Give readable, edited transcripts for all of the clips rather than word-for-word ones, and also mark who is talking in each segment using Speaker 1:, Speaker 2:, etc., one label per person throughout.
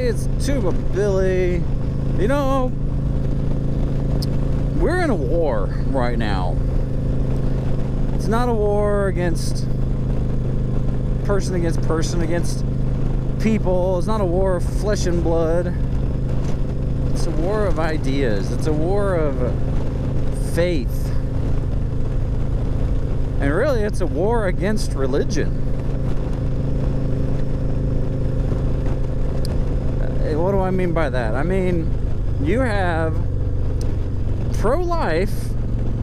Speaker 1: it's Tuba Billy. You know, we're in a war right now. It's not a war against person, against people. It's not a war of flesh and blood. It's a war of ideas. It's a war of faith. And really, it's a war against religion. What do I mean by that? I mean, you have pro-life,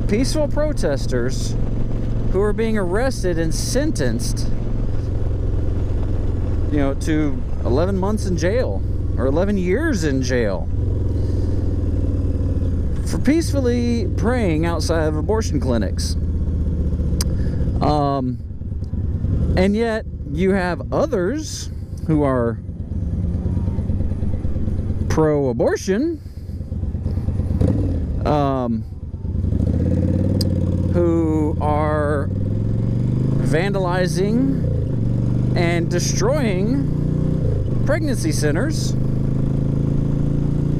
Speaker 1: peaceful protesters who are being arrested and sentenced, you know, to 11 months in jail or 11 years in jail for peacefully praying outside of abortion clinics. And yet you have others who are pro-abortion, who are vandalizing and destroying pregnancy centers,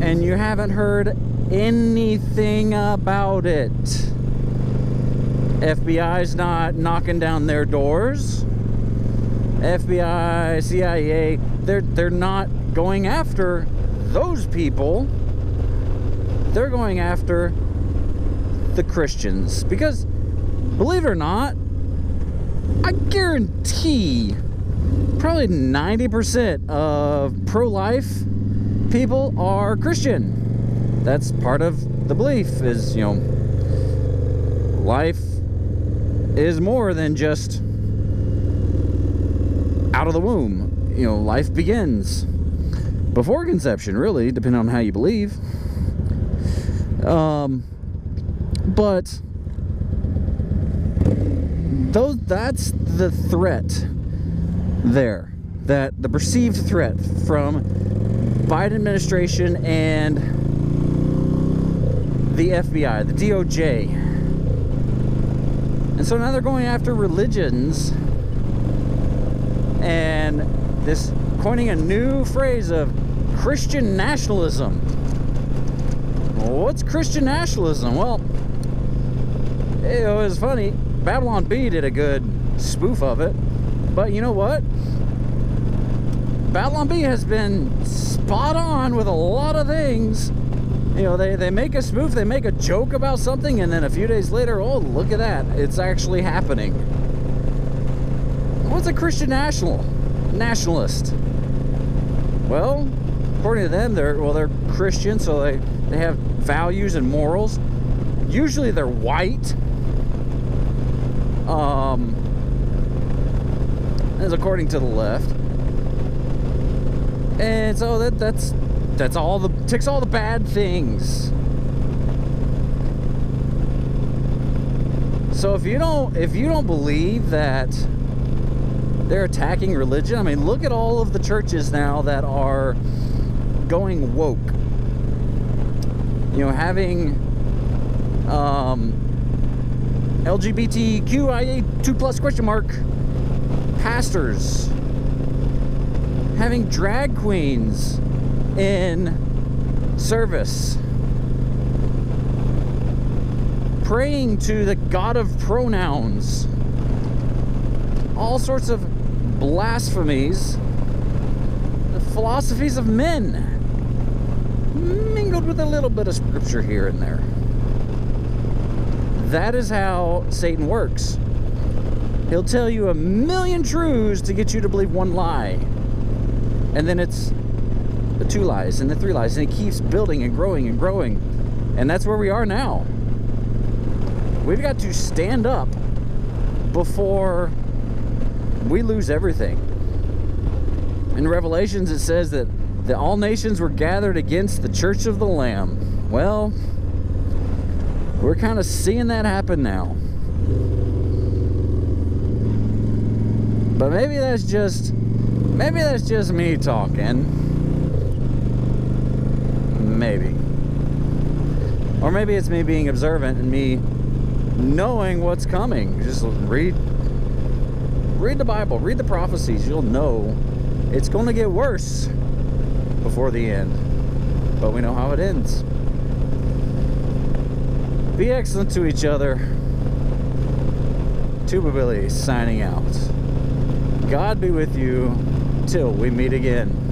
Speaker 1: and you haven't heard anything about it. FBI's not knocking down their doors. FBI, CIA, they're not going after those people. They're going after the Christians, because believe it or not, I guarantee probably 90% of pro-life people are Christian. That's part of the belief, is, you know, life is more than just out of the womb. You know, life begins before conception, really, depending on how you believe. But that's the threat there, that the perceived threat from Biden administration and the FBI, the DOJ. And so now they're going after religions and this, coining a new phrase of Christian nationalism. What's Christian nationalism? Well, it was funny. Babylon Bee did a good spoof of it. But you know what? Babylon Bee has been spot on with a lot of things. You know, they make a spoof, they make a joke about something, and then a few days later, oh, look at that, it's actually happening. What's a Christian nationalist? Well, according to them, they're Christian, so they have values and morals. Usually they're white. As according to the left. And so that's all ticks all the bad things. So if you don't believe that they're attacking religion, I mean, look at all of the churches now that are going woke. You know, having LGBTQIA2+ ? Pastors, having drag queens in service, praying to the God of pronouns, all sorts of blasphemies, the philosophies of men, mingled with a little bit of scripture here and there. That is how Satan works. He'll tell you 1,000,000 truths to get you to believe one lie. And then it's the 2 lies and the 3 lies, and it keeps building and growing and growing. And that's where we are now. We've got to stand up before we lose everything. In Revelations it says that all nations were gathered against the church of the Lamb. Well, we're kind of seeing that happen now. But maybe that's just me talking. Maybe. Or maybe it's me being observant and me knowing what's coming. Just read the Bible, read the prophecies. You'll know it's going to get worse. before the end. But we know how it ends. Be excellent to each other. Tuba Billy signing out. God be with you till we meet again.